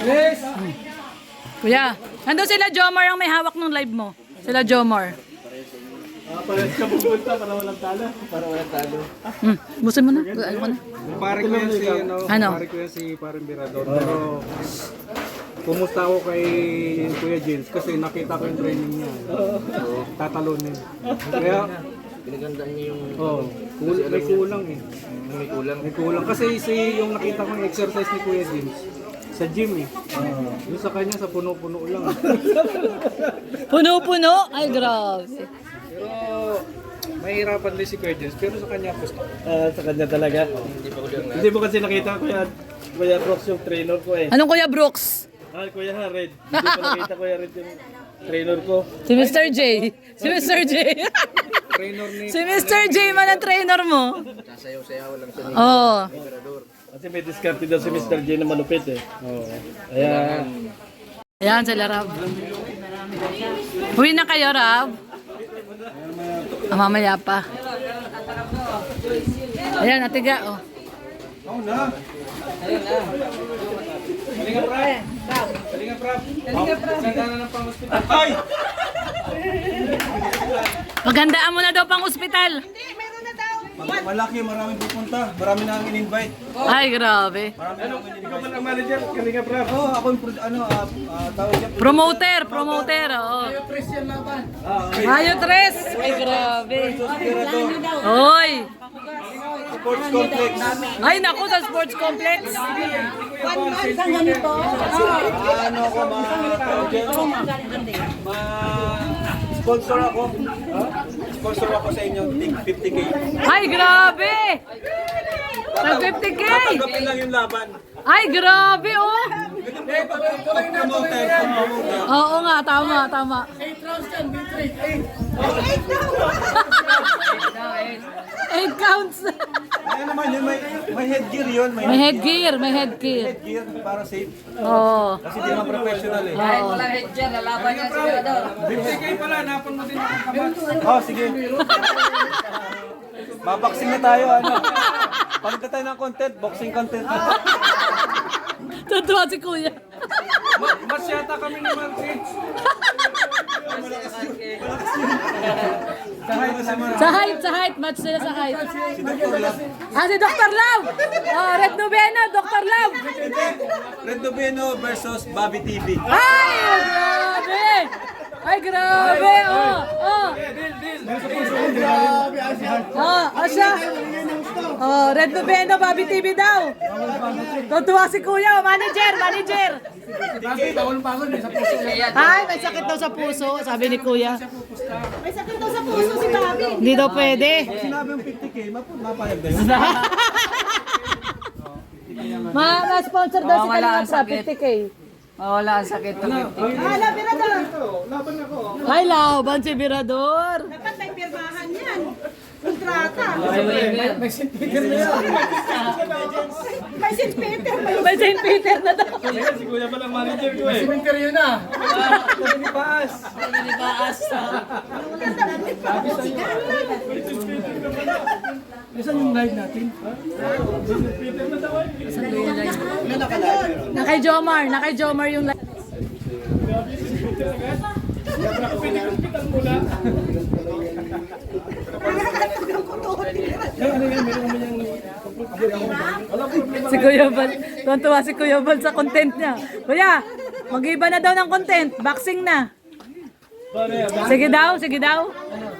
Yes! Kuya, nandun sila Jomar ang may hawak ng live mo. Sila Jomar. Parehas ka pupunta para walang talo. Para walang talo. Busin mo na. Ano ko na? Pare ko yan si, Ano? pare ko yan si Parang Birador. Pero, kumusta ako kay Kuya Jens kasi nakita ko yung training niya. Tatalunin. Kaya, Pinagandaan niya yung... may kulang eh. May kulang. May kulang. Kasi yung nakita ko yung exercise ni Kuya Jens sa gym eh. Yung sa kanya sa puno-puno lang. Puno-puno? Ay, grabe. Pero, mahirapan din si Kuya Jens. Pero sa kanya, gusto. Sa kanya talaga. Hindi mo kasi nakita Kuya Brooks yung trainer ko eh. Anong Kuya Brooks? Kuya Red. Hindi ko nakita Kuya Red yung trainer ko. Si Mr. J. Si Mr. J. Trainer ni... Si Mr. J man ang trainer mo. Sasayaw-sayaw lang siya ni Oo. Emperador. Kasi may discount daw si Mr. J na malupit eh. Ayan. Ayan sila, Rab. Uwi na kayo, Rab. Mamaya pa. Ayan, atiga, oh. Oo na. Kalinga Prab. Kalinga Prab. Sanda na ng pang-hospital. Ay! Magandaan mo na daw pang ospital. Malaki, maraming pupunta. Marami na ang in-invite. Ay, grabe. Ikaw ba ang manager? Kalinga Prab. Oo, ako yung tawag niya. Promoter, oo. Mayo Tres. Ay, grabe. Oy. Sports complex. Ay, naku, sa sports complex. Ano ako, sponsor ako. Sponsor ako sa inyo. Tig 50k. Ay, grabe. Sa 50K. Tanggapin lang yung laban. Ay, grabe, oh. Promoter. Oo nga, tama, tama. 8 counts. Ano naman yun, may headgear yun. May headgear, may headgear. Headgear para safe. Oo. Kasi di naman professional eh. Oo. 50k pala, napon mo din ang kamat. Oh, sige. Baboxing na tayo, ano. Pagkita tayo ng content, boxing content. Totoo si Kuya. Mas yata kami ni Markits. Sa height, match sila sa height. Si Dr. Love. Oh, Red Novena, Dr. Love. Red Noveno versus Bobby TV. Ay, grabe. Ay, grabe. Oh, oh. Siya. Oh, Red Novena, Bobby TV daw. Tutuwa si Kuya, manager. Ay, may sakit daw sa puso, sabi ni Kuya. May sakit daw sa puso si Bobby. Hindi daw pwede. Sinabi yung 50k, mapayag na yun. Ma-sponsor daw si Kalinga sa 50K. Wala ang sakit. Hala, Birador. Ay, laban si Birador. Dapat may pirmahan yan. Kontrata. May St. Peter na yan. May St. Peter. May St. Peter na daw. Si Kuya pa lang manager ko eh. Cementerio na. Paas. Isan yung live natin? Nakay Jomar yung live. Si Kuya Bal, tuwa si Kuya Bal sa content niya. Kuya, mag-iba na daw ng content, boxing na. Sige daw.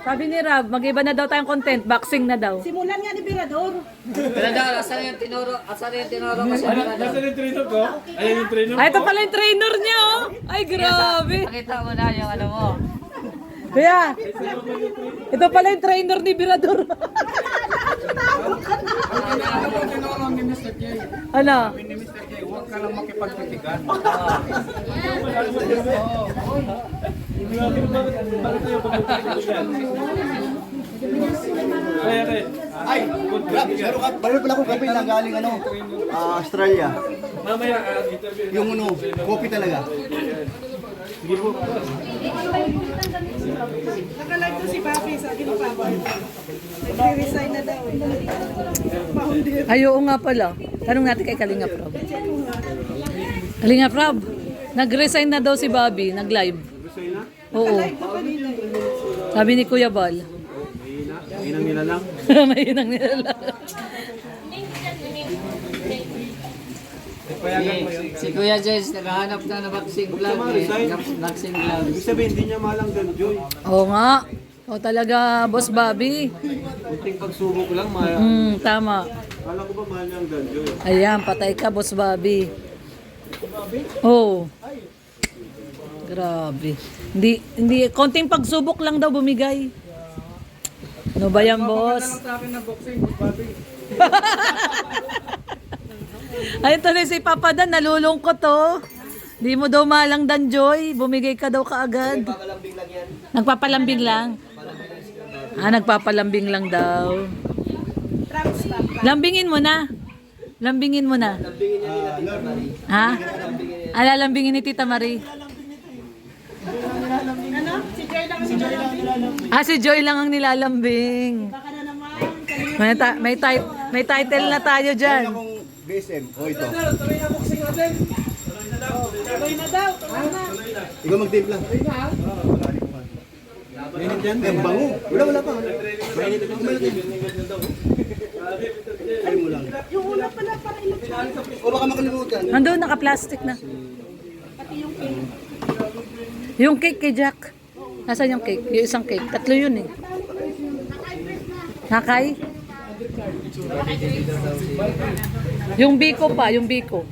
Sabi ni Rab, mag-iba na daw tayong content, boxing na daw. Simulan nga ni Birador. Asan yung tinuro ko sa Nasaan yung trainer ko? Ayan yung trainer Ay, ito pala yung trainer niya, oh. Ay, grabe. Nakita mo na yung ano mo. Kuya, ito pala yung trainer ni Birador. Ano? Ni Mr. J, huwag ka lang makipagpitigan. Ay, Meron pala akong kape na galing Australia. mamaya interview. Yung coffee talaga. Nakalive ko si Bobby sa akin ni Papa. Nag-resign na daw. Ay, oo nga pala. Tanong natin kay Kalinga Prab. Kalinga Prab, nag-resign na daw si Bobby, nag-live. Resign na? Oo. Sabi ni Kuya Bal. Inang nila lang. May inang nila. Si Kuya Jens, naghahanap na ng boxing glove. Boxing glove. Ibig sabihin, hindi niya malang Danjoy. Oo nga. O talaga, Boss Bobby. Kunting pagsubok lang, Tama. Kala ko ba mahal niya ang Danjoy? Ayan, patay ka, Boss Bobby. Oh. Grabe. Hindi, konting pagsubok lang daw bumigay. Ano ba yan, boss? Sa akin na boxing, Bobby. Ay, tuloy si Papa Dan, nalulungkot oh. Di mo daw malang Danjoy, bumigay ka daw kaagad. Nagpapalambing lang. Nagpapalambing lang daw. Lambingin mo na. Lambingin mo na. Ha? Alalambingin ni Tita Marie. Ano? Si Joy lang Si Joy lang ang ang nilalambing. baka na naman. May title na tayo dyan. Akong BSM. O ito. Tuloy na daw. Tuloy na. Ikaw magtimpla. Mainit dyan? Ang bango. Wala pa. Mainit ito. Ay mo lang. Yung una pala para ilang O baka makalimutan. Nandun, naka-plastic na. pati yung cake. Yung cake kay Jack. Nasaan yung cake? Yung isang cake. Tatlo yun eh. Nakay? Yung biko pa, yung biko.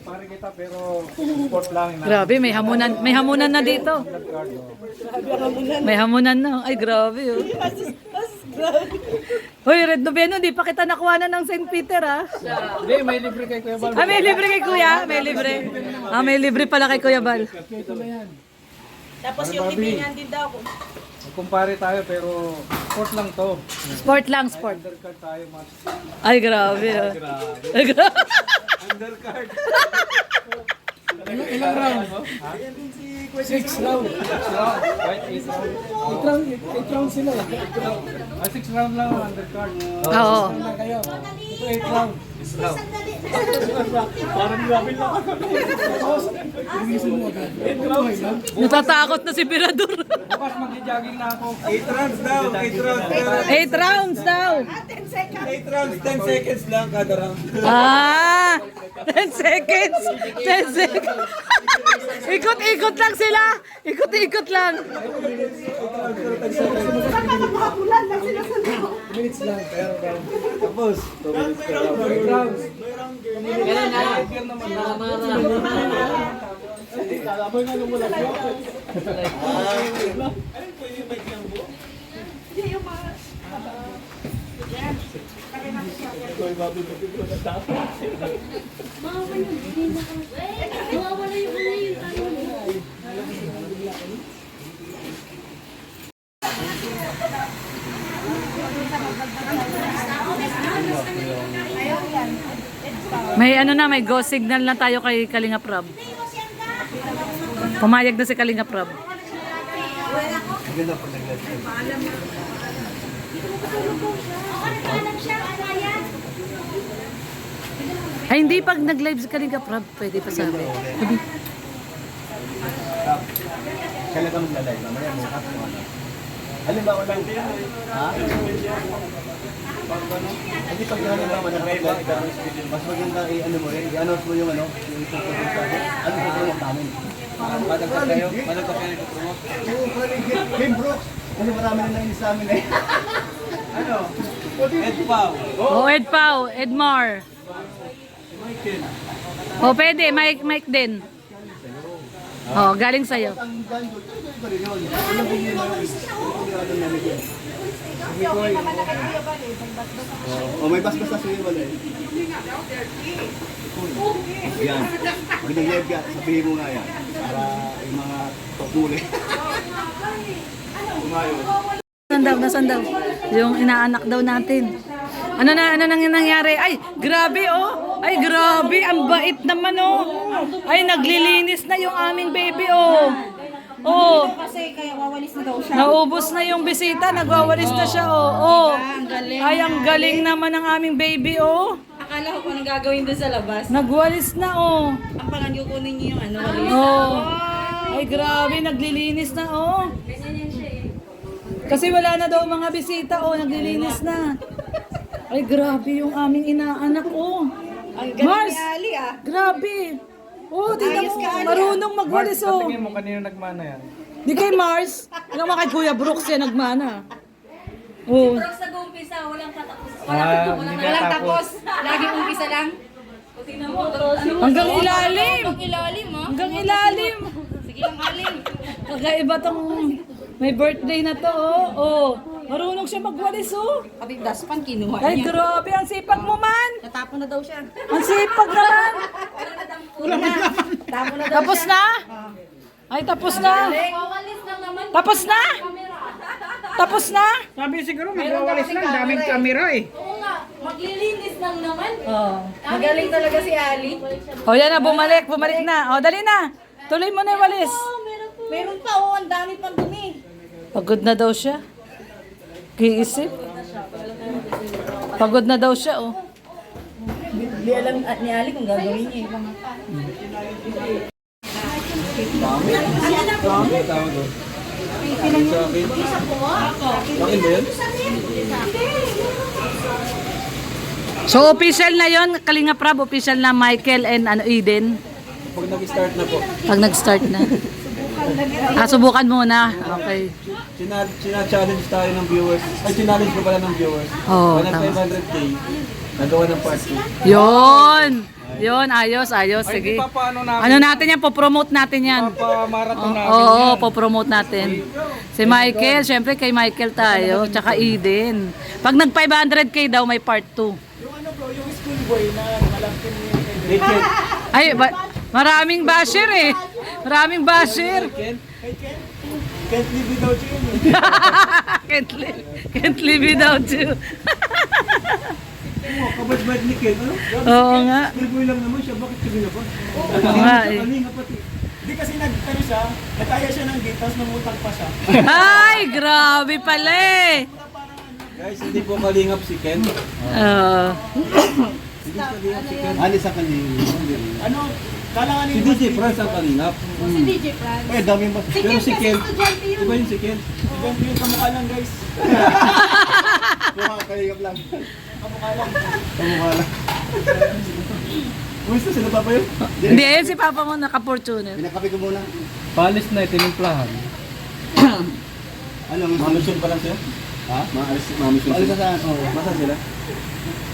Pare kita pero sport lang. Grabe, may hamunan na dito. May hamunan na. Ay, grabe oh. Hoy, Red Noveno, di pa kita nakuha na ng St. Peter ah. Hindi, may libre kay Kuya Bal. May libre kay Kuya, may libre. May libre pala kay Kuya Bal. Tapos yung ibingan din daw. Kumpare tayo pero sport lang to. Sport lang, sport. Undercard tayo mas. Ay, grabe ah. Ay, grabe. Undercard. Ilang round? 6 round. 6 round. Right, 8 round. 8 round sila. 6 round lang ang undercard. Oo. Kayo. Ito 8 round. Parang grabe lang ako. Natatakot na si Pirador. Bukas mag-jogging na ako. 8 rounds daw. 8 rounds. 8 rounds daw. 8 rounds. 10 seconds lang kada round. 10 seconds. 10 seconds. Ikot-ikot lang sila. Ikot-ikot lang. Tapos. 8 rounds. Kailan na? May ano na, may go signal na tayo kay Kalinga Prab. Pumayag na si Kalinga Prab. Ay, hindi pag nag-live si Kalinga Prab, pwede pa sabi. Kailan ka maglalay? Mamaya mo. Alin ba ako lang? Ha? Hindi pag halimbawa nag-live ka, mas maganda i-ano mo rin, i-announce mo yung ano, yung ano sa promote namin. Madagpag kayo? Madagpag kayo nag-promote? Game Brooks! Kasi marami na nainis sa amin eh. Ano? Ed Pau. Ed Pau, Edmar. Pwede, Mike din. Galing sa'yo. Ang ganyo, iba rin yun. Walang problema yun. Ano namin yun. May basbas na suyo wala eh. Yan. Pag nag-live ka, sabihin mo nga yan. Para yung mga tokmuli. Nasaan daw? Yung inaanak daw natin. Ano nang nangyari? Ay, grabe oh. Ay, grabe. Ang bait naman oh. Ay, naglilinis na yung aming baby oh. Oh. Kasi kaya wawalis na daw siya. Naubos na yung bisita, nagwawalis na siya oh. Oh. Ay, ang galing naman ng aming baby oh. Akala ko kung anong gagawin doon sa labas. Nagwalis na oh. Ang pangan kukunin niyo yung ano, walis. Oh. Ay grabe, naglilinis na oh. Kasi wala na daw mga bisita oh, naglilinis na. Ay grabe yung aming inaanak oh. Ang galing Mars! ni Ali ah. Grabe. Oh, tingnan Ayos mo, ka, Ali, marunong magwalis oh. Tingin mo kanino nagmana yan? Di kay Mars. Alam mo kay Kuya Brooks yan nagmana. Oh. Pero sa umpisa, walang katapos. Walang tapos. Laging umpisa lang. Tingnan mo, ano, Hanggang ilalim. Ang ilalim mo. Hanggang ilalim. Sige lang, alim. Kakaiba tong may birthday na to oh. Oh. Marunong siya magwalis oh. Pati daspan kinuha Ay niya. grabe, ang sipag mo man. Natapon na daw siya. Ang sipag naman. Tapon na daw Tapos siya. na? Ay, tapos na. wawalis lang naman. Tapos na? Tapos na? Sabi siguro magwawalis lang, daming camera eh. Oo nga, maglilinis lang naman. Oh. Magaling talaga si Ali. O yan na, bumalik na. O, dali na. Tuloy mo na yung walis. Meron pa oh, ang dami pang dumi. Pagod na daw siya. Kiisip. Pagod na daw siya, oh. Hindi alam ni Ali kung gagawin niya. Bakit ba yan? So, official na yon Kalinga Prab, official na Michael and Eden. Pag nag-start na po, Pag nag-start na. Subukan muna. Okay. challenge tayo ng viewers. Ay, challenge ko pala ng viewers. Oo, Pag tama. 500k, nagawa ng part 2. Yun. Yun, ayos. Sige. Paano namin? Ano natin yan? Po-promote natin yan. Marathon namin Oo, yan. po-promote natin. Si Michael, syempre kay Michael tayo. Tsaka Eden. Pag nag 500k daw, may part 2. Ay, maraming basher eh. Maraming basher. Can't live without you. Can't live without you. Kabad-bad ni Ken, ano? Oo nga. Schoolboy lang naman siya, bakit kami na ba? Oo nga eh. Kalinga pati. Hindi kasi nagtano siya, nataya siya ng gate, tapos namutang pa siya. Ay, grabe pala eh. Guys, hindi po kalingap si Ken. Hindi kalingap si Ken. Alis sa kanina. Ano? Kala nga Si DJ France ang kalingap. Si DJ Fran. Eh, dami mas. Pero si Ken, iba yun si Ken. Ibang yung kamukha lang, guys. Mukha kalingap lang. Kamukha lang. Gusto, sino pa ba yun? Hindi, yun si Papa mo naka-Fortuner. Pinakapi ko muna. Palis na, tinimplahan. Ano? Mamission pa lang siya? Ha? Mamission Alis sila. na saan? Oo. Masa sila?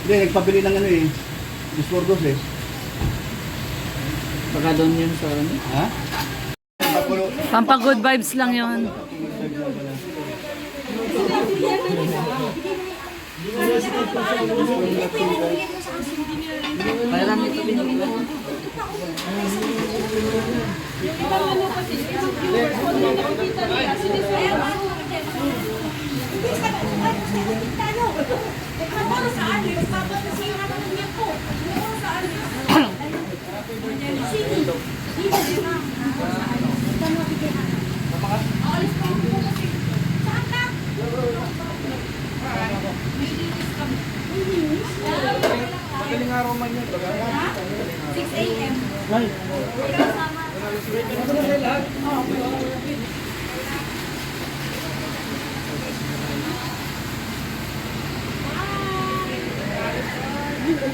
Hindi, nagpabili ng ano eh. Discordos eh. Baka doon yun sa ano. Ha? Pampa-good vibes lang yun. Parang ito binigyan. Magaling araw man yun. 6 a.m.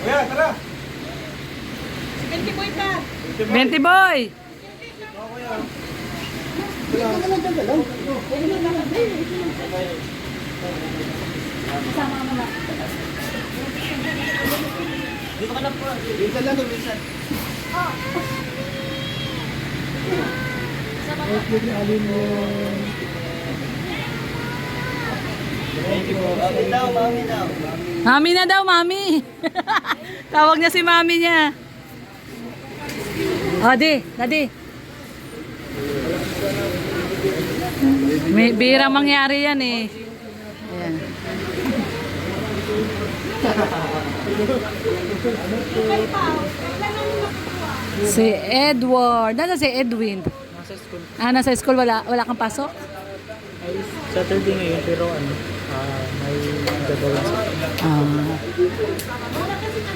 Kuya, tara! 20 boy! Minsan lang to, minsan. Mami na daw, mami. Tawag niya si mami niya. O, Daddy. May birang mangyari yan eh. Ayan. Si Edward. Nasa si Edwin? Nasa school. Nasa school. Wala kang pasok? Ay, Saturday ngayon, pero ano, may gagawin sa Ah.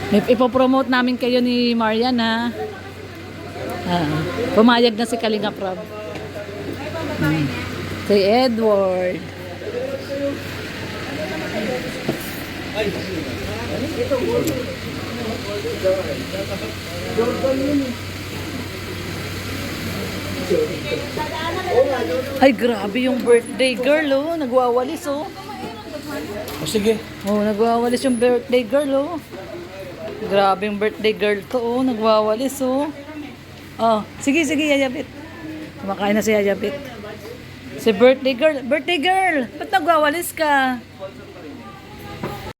Ipopromote namin kayo ni Marian ha. Pumayag na si Kalinga Prab. Si Edward. Ay, grabe yung birthday girl, oh. Nagwawalis, oh. Sige. Oh, nagwawalis yung birthday girl, oh. Grabe yung birthday girl to, oh. Nagwawalis, oh. Oh, sige, Yayabit. Kumakain na si Yayabit. Si birthday girl. Birthday girl! Ba't nagwawalis ka?